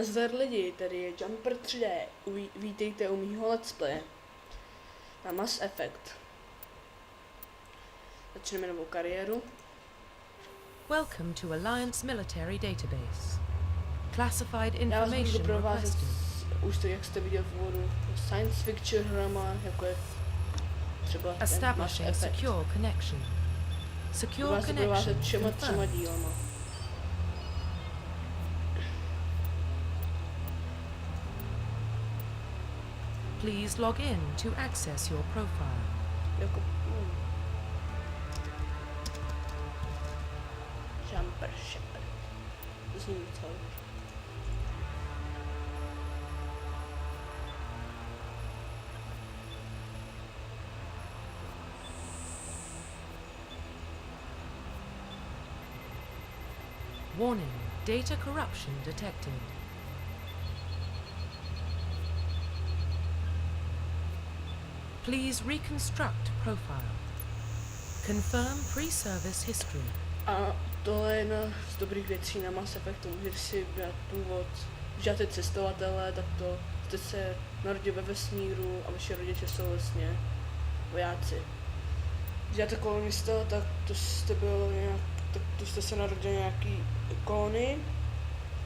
Zdar lidi, tady je Jumper 3D, vítejte u mýho let's play na Mass Effect. Začneme novou kariéru. Welcome to Alliance Military Database. Classified Já vás budu information doprovázet, requested. už to, jak jste viděl v úvodu, science fiction hrama, jako je třeba ten Mass Establishing Effect. secure connection. Budu Secure vás doprovázet connection všema třema confirmed. dílama. Please log in to access your profile. Jako... Jumper Shepard. To zní docela dobře. Warning, data corruption detected. Please reconstruct profile. Confirm pre-service history. A tohle je jedna z dobrých věcí na Mass Effectu, můžete si vybrat původ. Když děláte cestovatele, tak to jste se narodili ve vesmíru a vaše rodiče jsou vlastně vojáci. Když děláte kolonista, tak to jste byl nějak, tak to jste se narodili nějaký kolony,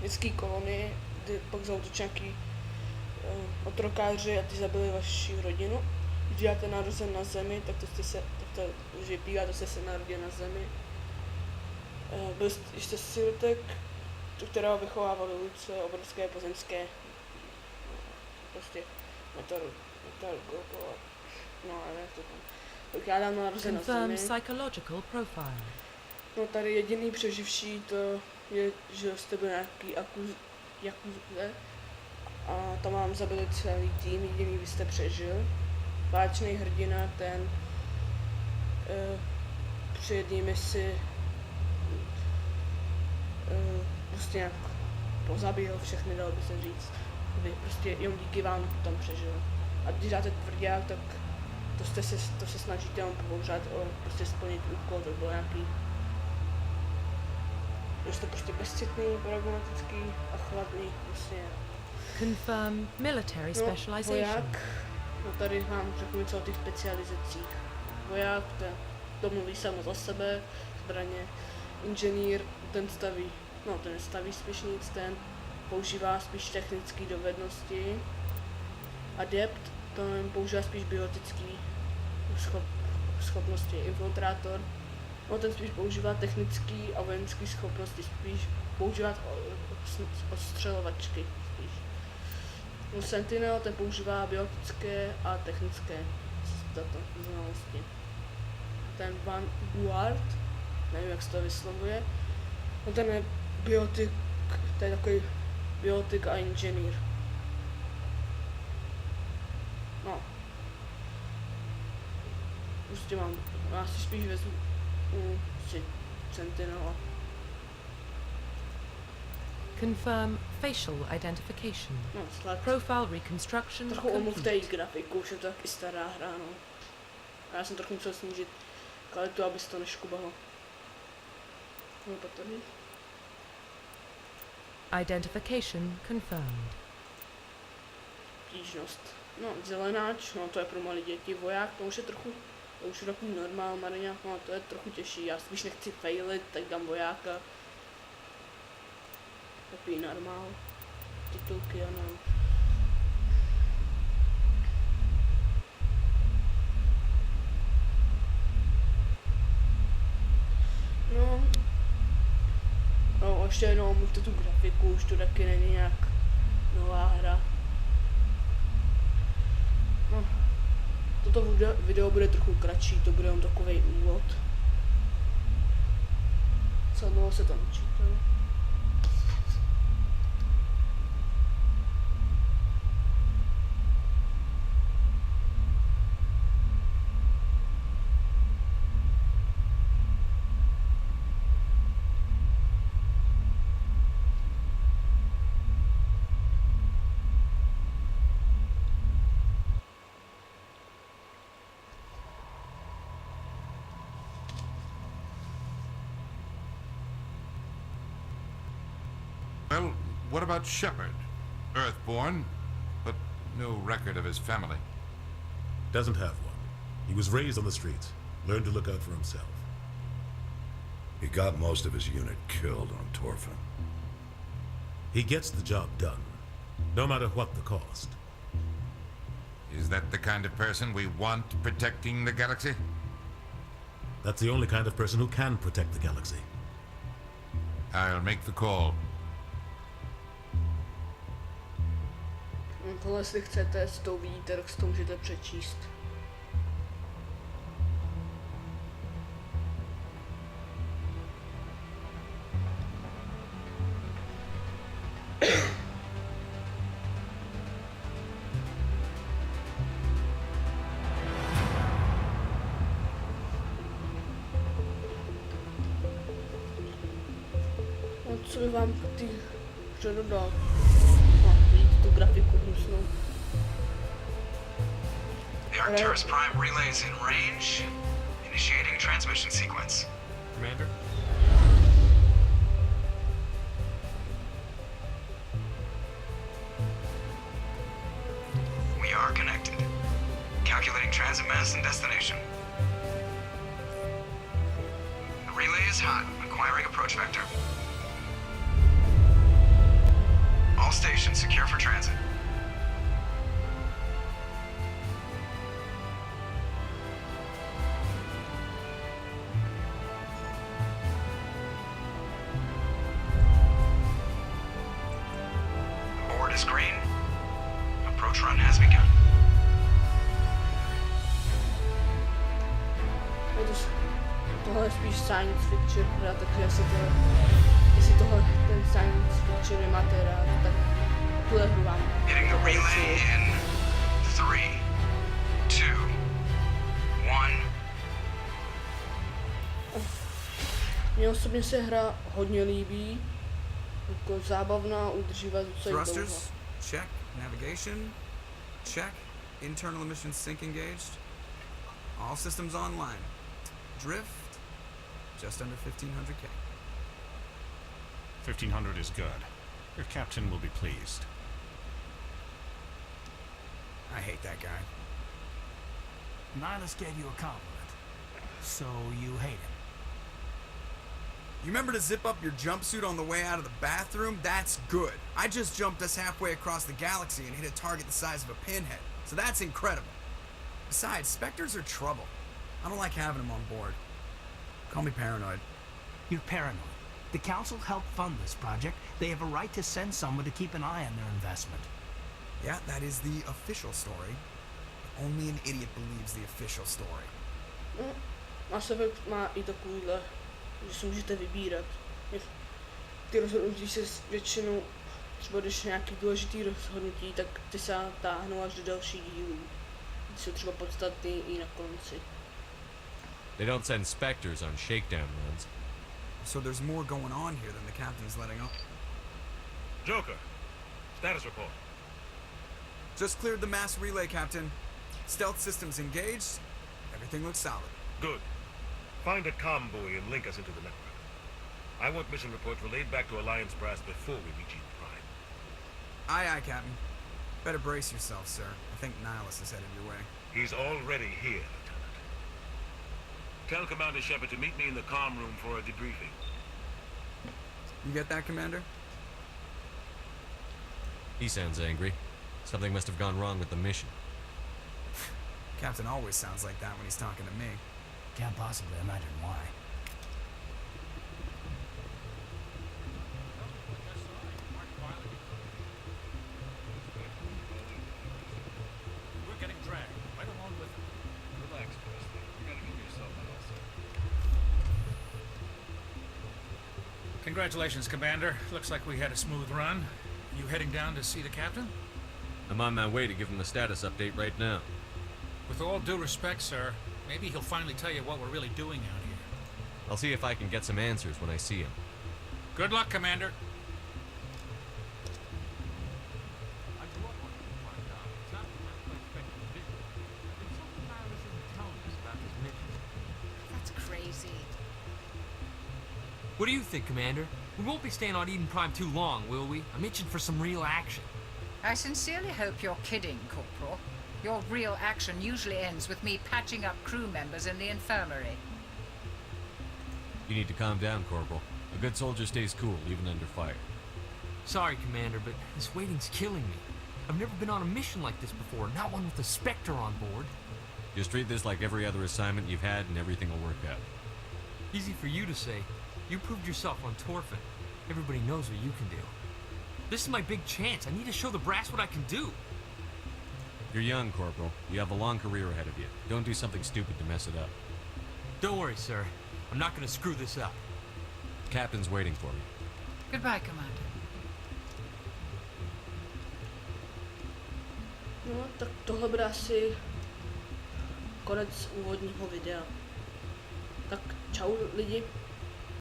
lidský kolony, kdy pak zautočili nějaký otrokáři a ty zabili vaši rodinu. Když děláte narozen na Zemi, tak to jste se, tak to, že bývá, to jste se narodili na Zemi. Byl jste sirotek, kterého vychovávali ulice, obrovské pozemské, prostě metal, no ale jak to tam. Tak já dám narozen na Confirm Zemi. psychological profile. No tady jediný přeživší to je, že jste byl nějaký jakuze a tam vám zabili celý tým, jediný vy jste přežil. Válečný hrdina, ten při jedné misi prostě nějak pozabil všechny, dalo by se říct. Vy prostě jen díky vám tam přežil. A když dáte tvrdák, tak to se snažíte vám pořád prostě splnit úkol, to bylo nějaký. Jste prostě bezcitný, pragmatický a chladný, prostě. Confirm military No, specialization. voják, no tady vám řeknu něco o těch specializacích. Voják, to mluví samo za sebe, zbraně. Inženýr, ten nestaví spíš nic, ten používá spíš technické dovednosti. Adept, ten používá spíš biotické schopnosti. Infiltrátor, no ten spíš používá technické a vojenské schopnosti, spíš používá odstřelovačky spíš. No Sentinel, ten používá biotické a technické znalosti. Ten Vanguard, nevím, jak se to vyslovuje, no ten je biotik, to je takový biotik a inženýr. No. Prostě já si spíš vezmu Sentinela. Confirm facial identification. No, slad. Profile reconstruction Trochu omluvte complete. její grafiku, už je to taky stará hra, no. A já jsem trochu musel snížit kvalitu, aby se to neškubalo. No, patrný. Identification confirmed. Tížnost. No, zelenáč, no to je pro malé děti, voják, to už je takový normál, mariňák, no to je trochu těžší, já spíš nechci failit, tak dám vojáka. Takový normál. Titulky, ano. No, ještě jednou mluvte tu grafiku, už to taky není nějak nová hra. No, toto video bude trochu kratší, to bude jen takovej úvod. Co dlouho se tam čítalo? Well, What about Shepard? Earthborn, but no record of his family. Doesn't have one. He was raised on the streets. Learned to look out for himself. He got most of his unit killed on Torfin. He gets the job done, no matter what the cost. Is that the kind of person we want protecting the galaxy? That's the only kind of person who can protect the galaxy. I'll make the call. Tohle, jestli chcete, si to uvidíte, tak si to můžete přečíst. No, co by vám ty předodal? No, vidíte tu grafiku hnusnou. The Arcturus Prime relay is in range. Initiating transmission sequence. Commander? We are connected. Calculating transit mass and destination. The relay is hot. Acquiring approach vector. All stations secure for transit. Board is green. Approach run has begun. Tohle je spíš science fiction hra, takže jestli tohle ten science fiction nemáte rád, tak tuhle hru vám. Hitting the relay in 3, 2, 1. Mně osobně se hra hodně líbí, jako zábavná, udržívá docela dlouho. Thrusters, check. Navigation, check. Internal emissions sync engaged. All systems online. Drift, just under 1500K. 1500 is good. Your captain will be pleased. I hate that guy. Nihilus gave you a compliment, so you hate him. You remember to zip up your jumpsuit on the way out of the bathroom? That's good. I just jumped us halfway across the galaxy and hit a target the size of a pinhead, so that's incredible. Besides, Spectres are trouble. I don't like having them on board. Call me paranoid. You're paranoid. The Council helped fund this project. They have a right to send someone to keep an eye on their investment. Yeah, that is the official story. Only an idiot believes the official story. Mass Effect má i takovýhle, že si můžete vybírat. Ty rozhodnutí se většinou, třeba když nějaký důležitý rozhodnutí, tak ty se táhnou až do dalších dílů. Ty jsou třeba podstatný i na konci. They don't send Spectres on shakedown runs. So there's more going on here than the captain's letting up. Joker, status report. Just cleared the mass relay, Captain. Stealth systems engaged. Everything looks solid. Good. Find a comm buoy and link us into the network. I want mission reports relayed back to Alliance brass before we reach Eden Prime. Aye, aye, Captain. Better brace yourself, sir. I think Nihilus is headed your way. He's already here, Lieutenant. Tell Commander Shepard to meet me in the comm room for a debriefing. You get that, Commander? He sounds angry. Something must have gone wrong with the mission. Captain always sounds like that when he's talking to me. Can't possibly imagine why. We're getting dragged right along with them. Relax, Presley. You gotta give yourself an also. Congratulations, Commander. Looks like we had a smooth run. You heading down to see the captain? I'm on my way to give him the status update right now. With all due respect, sir, maybe he'll finally tell you what we're really doing out here. I'll see if I can get some answers when I see him. Good luck, Commander. That's crazy. What do you think, Commander? We won't be staying on Eden Prime too long, will we? I'm itching for some real action. I sincerely hope you're kidding, Corporal. Your real action usually ends with me patching up crew members in the infirmary. You need to calm down, Corporal. A good soldier stays cool, even under fire. Sorry, Commander, but this waiting's killing me. I've never been on a mission like this before, not one with a Spectre on board. Just treat this like every other assignment you've had, and everything will work out. Easy for you to say. You proved yourself on Torfin. Everybody knows what you can do. This is my big chance. I need to show the brass what I can do. You're young, Corporal. You have a long career ahead of you. Don't do something stupid to mess it up. Don't worry, sir. I'm not gonna screw this up. Captain's waiting for me. Goodbye, Commander. No, tak tohle bude asi konec úvodního videa. Tak čau lidi.